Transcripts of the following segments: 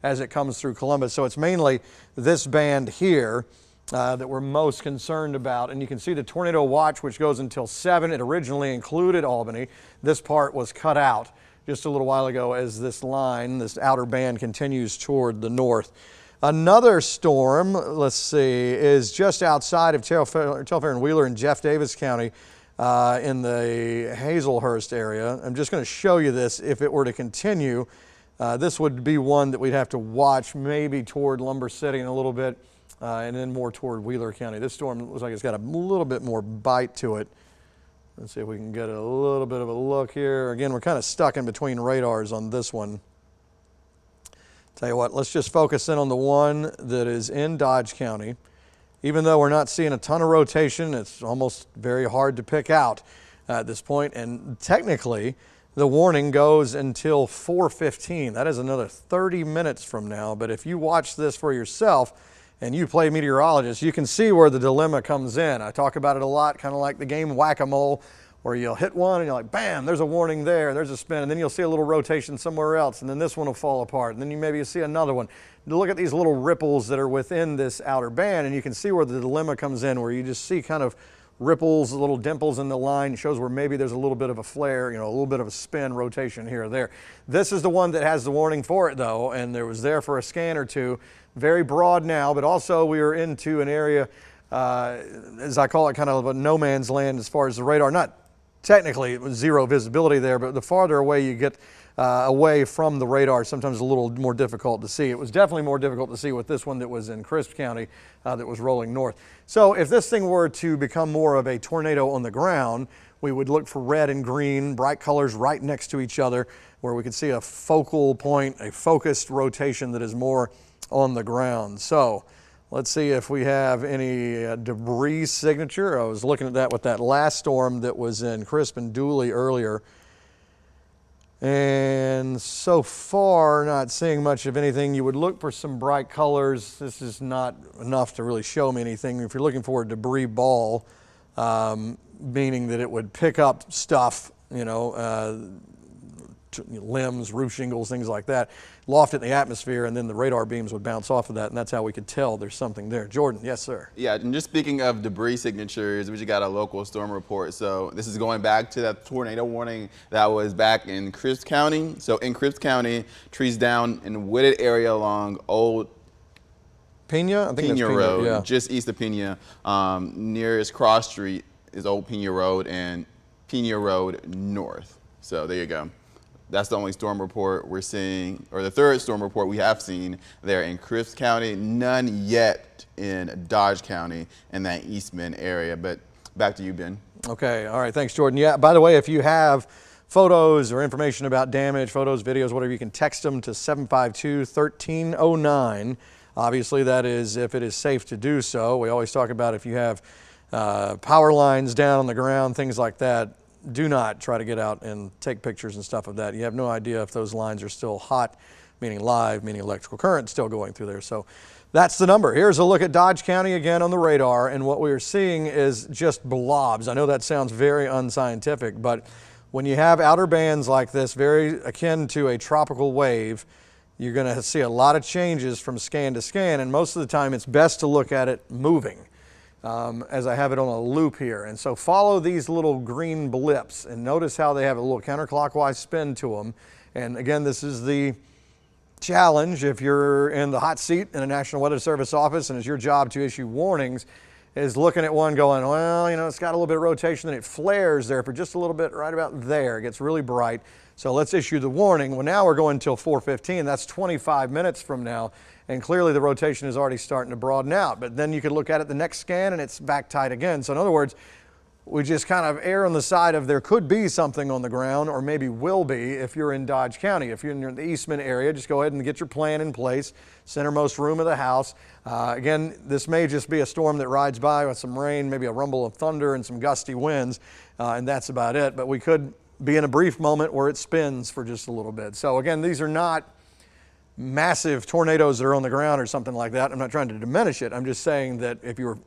as it comes through Columbus. So it's mainly this band here that we're most concerned about. And you can see the tornado watch, which goes until 7. It originally included Albany. This part was cut out just a little while ago as this line, this outer band, continues toward the north. Another storm, let's see, is just outside of Telfair and Wheeler in Jeff Davis County in the Hazelhurst area. I'm just going to show you this. If it were to continue, this would be one that we'd have to watch maybe toward Lumber City in a little bit and then more toward Wheeler County. This storm looks like it's got a little bit more bite to it. Let's see if we can get a little bit of a look here. Again, we're kind of stuck in between radars on this one. Tell you what, let's just focus in on the one that is in Dodge County. Even though we're not seeing a ton of rotation, it's almost very hard to pick out at this point. And technically, the warning goes until 4:15. That is another 30 minutes from now. But if you watch this for yourself and you play meteorologist, you can see where the dilemma comes in. I talk about it a lot, kind of like the game whack-a-mole, where you'll hit one and you're like, bam, there's a warning there, there's a spin, and then you'll see a little rotation somewhere else, and then this one will fall apart, and then maybe you see another one. You look at these little ripples that are within this outer band, and you can see where the dilemma comes in, where you just see kind of ripples, little dimples in the line. It shows where maybe there's a little bit of a flare, a little bit of a spin, rotation here or there. This is the one that has the warning for it, though, and there was there for a scan or two. Very broad now, but also we are into an area, as I call it, kind of a no man's land as far as the radar. Not technically it was zero visibility there, but the farther away you get away from the radar, sometimes a little more difficult to see. It was definitely more difficult to see with this one that was in Crisp County that was rolling north. So if this thing were to become more of a tornado on the ground, we would look for red and green, bright colors right next to each other, where we could see a focal point, a focused rotation that is more on the ground. So let's see if we have any debris signature. I was looking at that with that last storm that was in Crisp and Dooley earlier. And so far, not seeing much of anything. You would look for some bright colors. This is not enough to really show me anything. If you're looking for a debris ball, meaning that it would pick up stuff, limbs, roof shingles, things like that, loft it in the atmosphere, and then the radar beams would bounce off of that, and that's how we could tell there's something there. Jordan, yes, sir. Yeah, and just speaking of debris signatures, we just got a local storm report. So this is going back to that tornado warning that was back in Crisp County. So in Crisp County, trees down in a wooded area along Old Pena? I think Pena Road, yeah. Just east of Pena. Nearest cross street is Old Pena Road and Pena Road North. So there you go. That's the only storm report we're seeing, or the third storm report we have seen there in Crisp County. None yet in Dodge County in that Eastman area. But back to you, Ben. Okay, all right, thanks, Jordan. Yeah, by the way, if you have photos or information about damage, photos, videos, whatever, you can text them to 752-1309. Obviously, that is if it is safe to do so. We always talk about if you have power lines down on the ground, things like that. Do not try to get out and take pictures and stuff of that. You have no idea if those lines are still hot, meaning live, meaning electrical current still going through there. So that's the number. Here's a look at Dodge County again on the radar, and what we are seeing is just blobs. I know that sounds very unscientific, but when you have outer bands like this, very akin to a tropical wave, you're going to see a lot of changes from scan to scan, and most of the time it's best to look at it moving. As I have it on a loop here. And so follow these little green blips and notice how they have a little counterclockwise spin to them. And again, this is the challenge if you're in the hot seat in a National Weather Service office and it's your job to issue warnings, is looking at one going, well, it's got a little bit of rotation and it flares there for just a little bit right about there. It gets really bright. So let's issue the warning. Well, now we're going until 4:15. That's 25 minutes from now. And clearly the rotation is already starting to broaden out. But then you could look at it the next scan and it's back tight again. So in other words, we just kind of err on the side of there could be something on the ground, or maybe will be if you're in Dodge County. If you're in the Eastman area, just go ahead and get your plan in place, centermost room of the house. Again, this may just be a storm that rides by with some rain, maybe a rumble of thunder and some gusty winds, and that's about it. But we could be in a brief moment where it spins for just a little bit. So again, these are not massive tornadoes that are on the ground or something like that. I'm not trying to diminish it. I'm just saying that if you're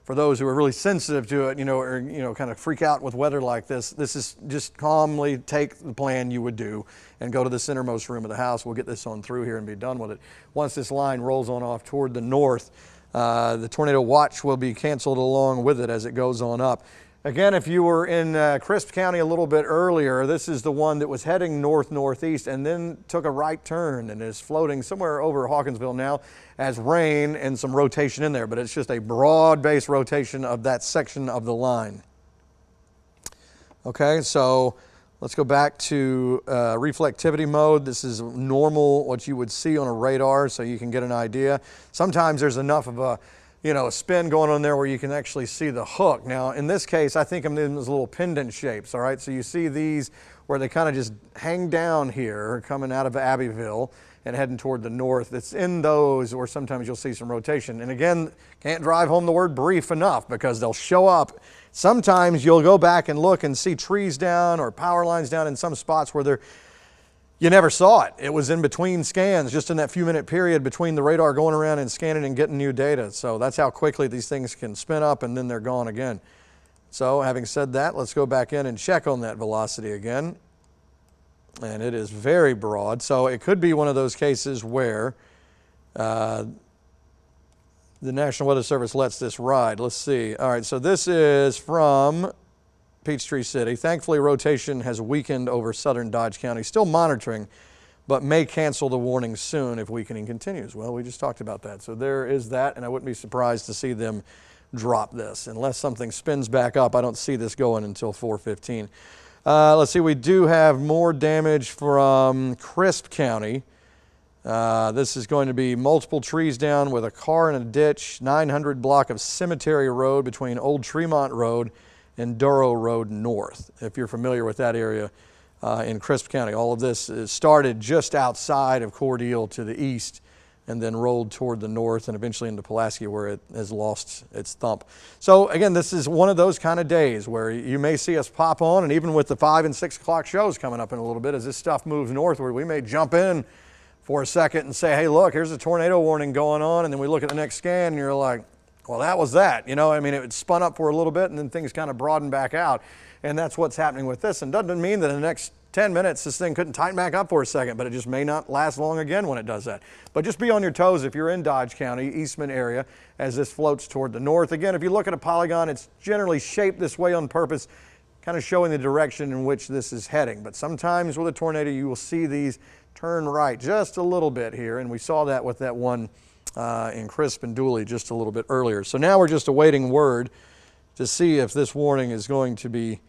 for those who are really sensitive to it, or kind of freak out with weather like this, this is just calmly take the plan you would do and go to the centermost room of the house. We'll get this on through here and be done with it. Once this line rolls on off toward the north, the tornado watch will be canceled along with it as it goes on up. Again, if you were in Crisp County a little bit earlier, this is the one that was heading north-northeast and then took a right turn and is floating somewhere over Hawkinsville now as rain and some rotation in there, but it's just a broad-based rotation of that section of the line. Okay, so let's go back to reflectivity mode. This is normal, what you would see on a radar, so you can get an idea. Sometimes there's enough of a spin going on there where you can actually see the hook. Now, in this case, I think I'm in those little pendant shapes, all right? So you see these where they kind of just hang down here, coming out of Abbeville and heading toward the north. It's in those where sometimes you'll see some rotation. And again, can't drive home the word brief enough because they'll show up. Sometimes you'll go back and look and see trees down or power lines down in some spots where you never saw it. It was in between scans, just in that few minute period between the radar going around and scanning and getting new data. So that's how quickly these things can spin up and then they're gone again. So having said that, let's go back in and check on that velocity again. And it is very broad. So it could be one of those cases where the National Weather Service lets this ride. Let's see. All right, so this is from Peachtree City. Thankfully, rotation has weakened over southern Dodge County. Still monitoring, but may cancel the warning soon if weakening continues. Well, we just talked about that. So there is that, and I wouldn't be surprised to see them drop this. Unless something spins back up, I don't see this going until 4:15. Let's see, we do have more damage from Crisp County. This is going to be multiple trees down with a car in a ditch, 900 block of Cemetery Road between Old Tremont Road and Duro Road North, if you're familiar with that area in Crisp County. All of this is started just outside of Cordele to the east and then rolled toward the north and eventually into Pulaski where it has lost its thump. So again, this is one of those kind of days where you may see us pop on, and even with the 5 and 6 o'clock shows coming up in a little bit, as this stuff moves northward, we may jump in for a second and say, hey, look, here's a tornado warning going on, and then we look at the next scan and you're like, well, that was that. I mean, it spun up for a little bit and then things kind of broaden back out. And that's what's happening with this. And doesn't mean that in the next 10 minutes this thing couldn't tighten back up for a second, but it just may not last long again when it does that. But just be on your toes if you're in Dodge County, Eastman area, as this floats toward the north. Again, if you look at a polygon, it's generally shaped this way on purpose, kind of showing the direction in which this is heading. But sometimes with a tornado, you will see these turn right just a little bit here. And we saw that with that one in Crisp and Dooley just a little bit earlier. So now we're just awaiting word to see if this warning is going to be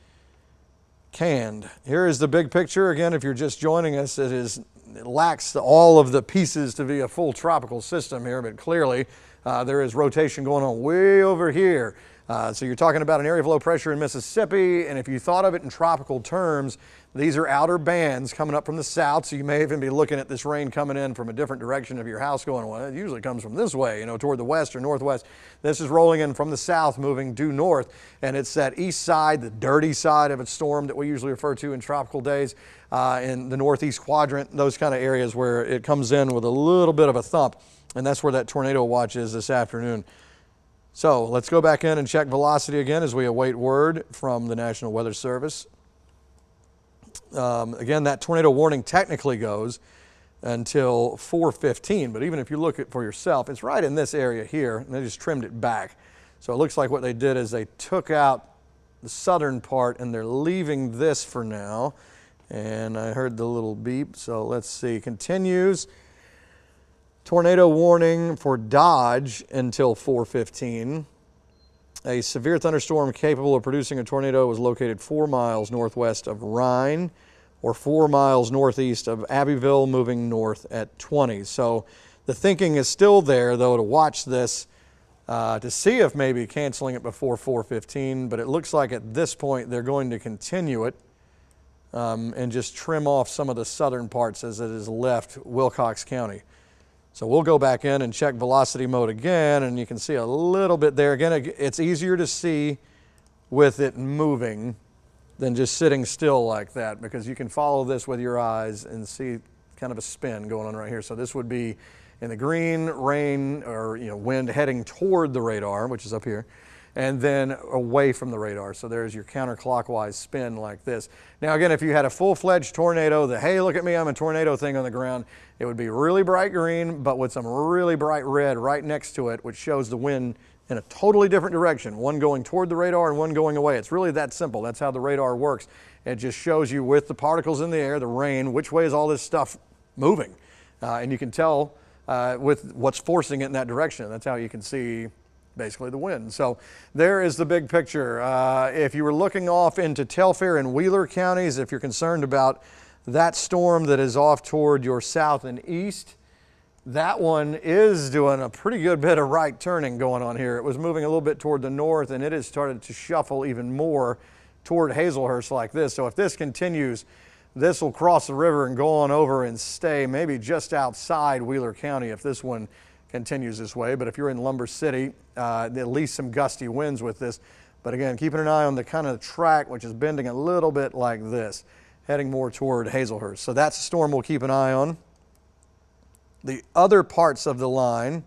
canned. Here is the big picture. Again, if you're just joining us, it lacks all of the pieces to be a full tropical system here, but clearly there is rotation going on way over here. So you're talking about an area of low pressure in Mississippi, and if you thought of it in tropical terms, these are outer bands coming up from the south, so you may even be looking at this rain coming in from a different direction of your house going, well, it usually comes from this way, toward the west or northwest. This is rolling in from the south, moving due north, and it's that east side, the dirty side of a storm that we usually refer to in tropical days, in the northeast quadrant, those kind of areas where it comes in with a little bit of a thump, and that's where that tornado watch is this afternoon. So let's go back in and check velocity again as we await word from the National Weather Service. Again, that tornado warning technically goes until 4:15, but even if you look at it for yourself, it's right in this area here, and they just trimmed it back. So it looks like what they did is they took out the southern part and they're leaving this for now. And I heard the little beep, so let's see. Continues. Tornado warning for Dodge until 4:15. A severe thunderstorm capable of producing a tornado was located 4 miles northwest of Rhine or 4 miles northeast of Abbeville, moving north at 20. So the thinking is still there, though, to watch this to see if maybe canceling it before 4:15. But it looks like at this point they're going to continue it and just trim off some of the southern parts as it has left Wilcox County. So we'll go back in and check velocity mode again, and you can see a little bit there. Again, it's easier to see with it moving than just sitting still like that, because you can follow this with your eyes and see kind of a spin going on right here. So this would be in the green, rain, or wind heading toward the radar, which is up here. and then away from the radar. So there's your counterclockwise spin like this. Now again, if you had a full-fledged tornado, the hey, look at me, I'm a tornado thing on the ground, it would be really bright green, but with some really bright red right next to it, which shows the wind in a totally different direction, one going toward the radar and one going away. It's really that simple. That's how the radar works. It just shows you with the particles in the air, the rain, which way is all this stuff moving. And you can tell with what's forcing it in that direction. That's how you can see basically the wind. So there is the big picture. If you were looking off into Telfair and Wheeler counties, if you're concerned about that storm that is off toward your south and east, that one is doing a pretty good bit of right turning going on here. It was moving a little bit toward the north, and it has started to shuffle even more toward Hazelhurst like this. So if this continues, this will cross the river and go on over and stay maybe just outside Wheeler County if this one continues this way. But if you're in Lumber City, at least some gusty winds with this. But again, keeping an eye on the kind of track, which is bending a little bit like this, heading more toward Hazelhurst. So that's a storm we'll keep an eye on. The other parts of the line,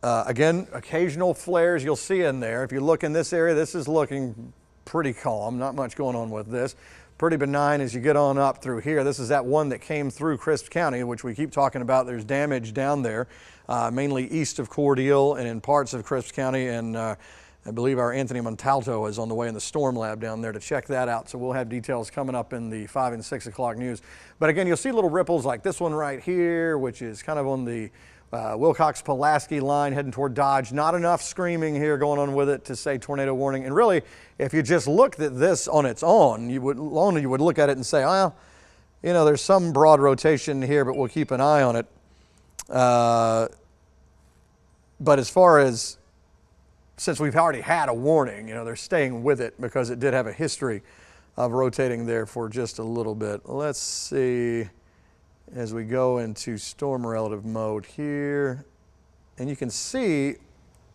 again, occasional flares you'll see in there. If you look in this area, this is looking pretty calm, not much going on with this. Pretty benign as you get on up through here. This is that one that came through Crisp County, which we keep talking about. There's damage down there, mainly east of Cordele and in parts of Crisp County. And I believe our Anthony Montalto is on the way in the storm lab down there to check that out. So we'll have details coming up in the 5 and 6 o'clock news. But again, you'll see little ripples like this one right here, which is kind of on the Wilcox-Pulaski line heading toward Dodge. Not enough screaming here going on with it to say tornado warning. And really, if you just looked at this on its own, you would look at it and say, well, you know, there's some broad rotation here, but we'll keep an eye on it. But as far as, since we've already had a warning, you know, they're staying with it because it did have a history of rotating there for just a little bit. Let's see. As we go into storm relative mode here, and you can see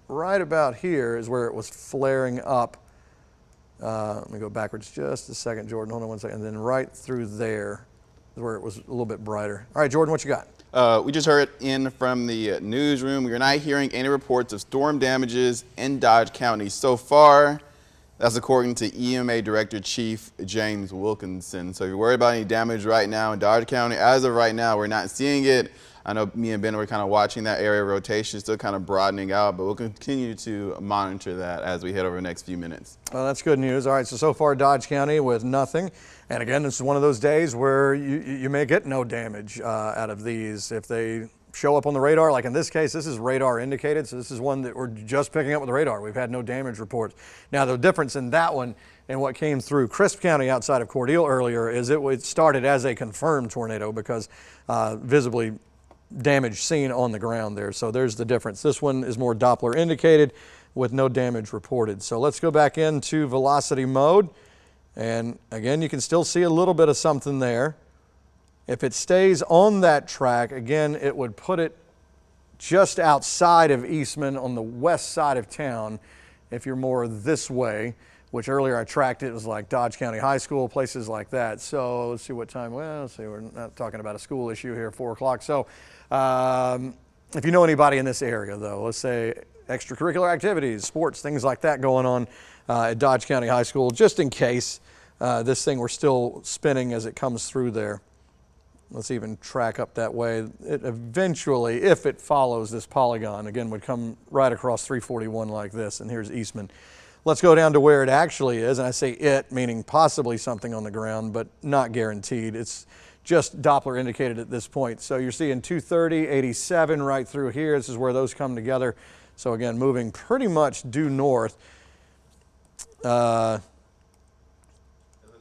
right about here is where it was flaring up. Let me go backwards just a second, Jordan. Hold on one second. And then right through there is where it was a little bit brighter. All right, Jordan, what you got? We just heard in from the newsroom. We are not hearing any reports of storm damages in Dodge County so far. That's according to EMA Director Chief James Wilkinson. So if you're worried about any damage right now in Dodge County, as of right now, we're not seeing it. I know me and Ben were kind of watching that area rotation, still kind of broadening out, but we'll continue to monitor that as we head over the next few minutes. Well, that's good news. All right, so far Dodge County with nothing. And again, this is one of those days where you may get no damage out of these if they show up on the radar. Like in this case, this is radar indicated, so this is one that we're just picking up with the radar. We've had no damage reports. Now, the difference in that one and what came through Crisp County outside of Cordele earlier is it started as a confirmed tornado because visibly damage seen on the ground there. So there's the difference. This one is more Doppler indicated with no damage reported. So let's go back into velocity mode. And again, you can still see a little bit of something there. If it stays on that track, again, it would put it just outside of Eastman on the west side of town if you're more this way, which earlier I tracked it was like Dodge County High School, places like that. So let's see what time, well, let's see, we're not talking about a school issue here, 4 o'clock. So if you know anybody in this area though, let's say extracurricular activities, sports, things like that going on at Dodge County High School, just in case this thing were still spinning as it comes through there. Let's even track up that way. It eventually, if it follows this polygon, again, would come right across 341 like this, and here's Eastman. Let's go down to where it actually is, and I say it, meaning possibly something on the ground, but not guaranteed. It's just Doppler indicated at this point. So you're seeing 230, 87 right through here. This is where those come together. So again, moving pretty much due north. It looks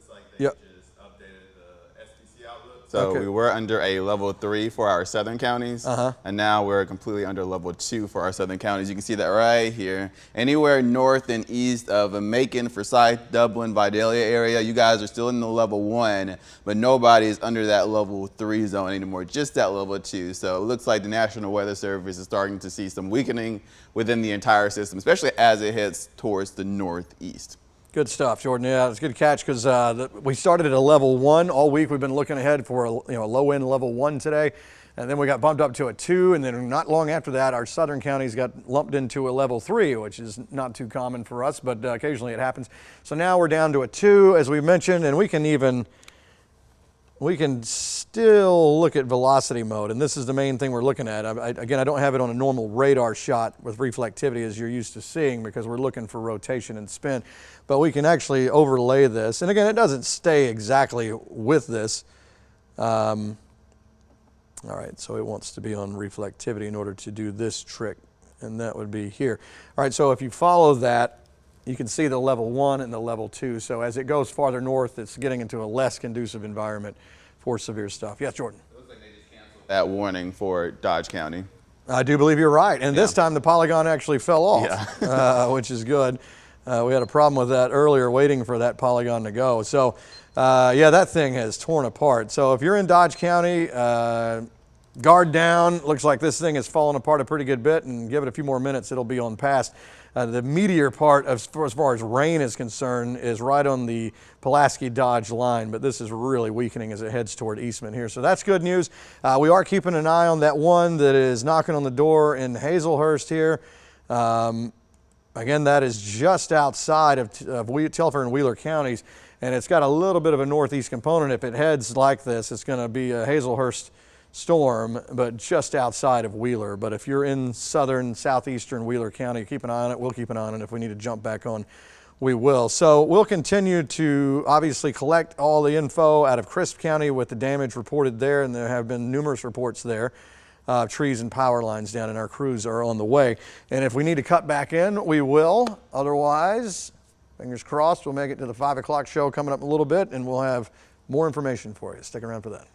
like they yep. just updated the SPC outlook. So okay. We were under a level 3 for our southern counties, and now we're completely under level 2 for our southern counties. You can see that right here. Anywhere north and east of Macon, Forsyth, Dublin, Vidalia area, you guys are still in the level 1, but nobody is under that level 3 zone anymore, just that level 2. So it looks like the National Weather Service is starting to see some weakening within the entire system, especially as it heads towards the northeast. Good stuff, Jordan. Yeah, it's a good catch because we started at a level 1 all week. We've been looking ahead for a low end level 1 today. And then we got bumped up to a 2, and then not long after that, our southern counties got lumped into a level 3, which is not too common for us, but occasionally it happens. So now we're down to a 2, as we mentioned, and we can still look at velocity mode, and this is the main thing we're looking at. Again, I don't have it on a normal radar shot with reflectivity as you're used to seeing, because we're looking for rotation and spin, but we can actually overlay this. And again, it doesn't stay exactly with this. All right, so it wants to be on reflectivity in order to do this trick, and that would be here. All right, so if you follow that, you can see the level 1 and the level 2. So as it goes farther north, it's getting into a less conducive environment for severe stuff. Yes, Jordan? It looks like they just canceled that warning for Dodge County. I do believe you're right, and this time the polygon actually fell off, which is good. We had a problem with that earlier, waiting for that polygon to go. So, yeah, that thing has torn apart. So if you're in Dodge County, guard down. Looks like this thing has fallen apart a pretty good bit, and give it a few more minutes, it'll be on past. The meteor part, as far as rain is concerned, is right on the Pulaski-Dodge line, but this is really weakening as it heads toward Eastman here. So that's good news. We are keeping an eye on that one that is knocking on the door in Hazelhurst here. Again, that is just outside of Telfair and Wheeler counties, and it's got a little bit of a northeast component. If it heads like this, it's going to be a Hazelhurst storm, but just outside of Wheeler. But if you're in southern, southeastern Wheeler County, keep an eye on it. We'll keep an eye on it. If we need to jump back on, we will. So we'll continue to obviously collect all the info out of Crisp County with the damage reported there, and there have been numerous reports there. Trees and power lines down, and our crews are on the way. And if we need to cut back in, we will. Otherwise, fingers crossed, we'll make it to the 5 o'clock show coming up in a little bit, and we'll have more information for you. Stick around for that.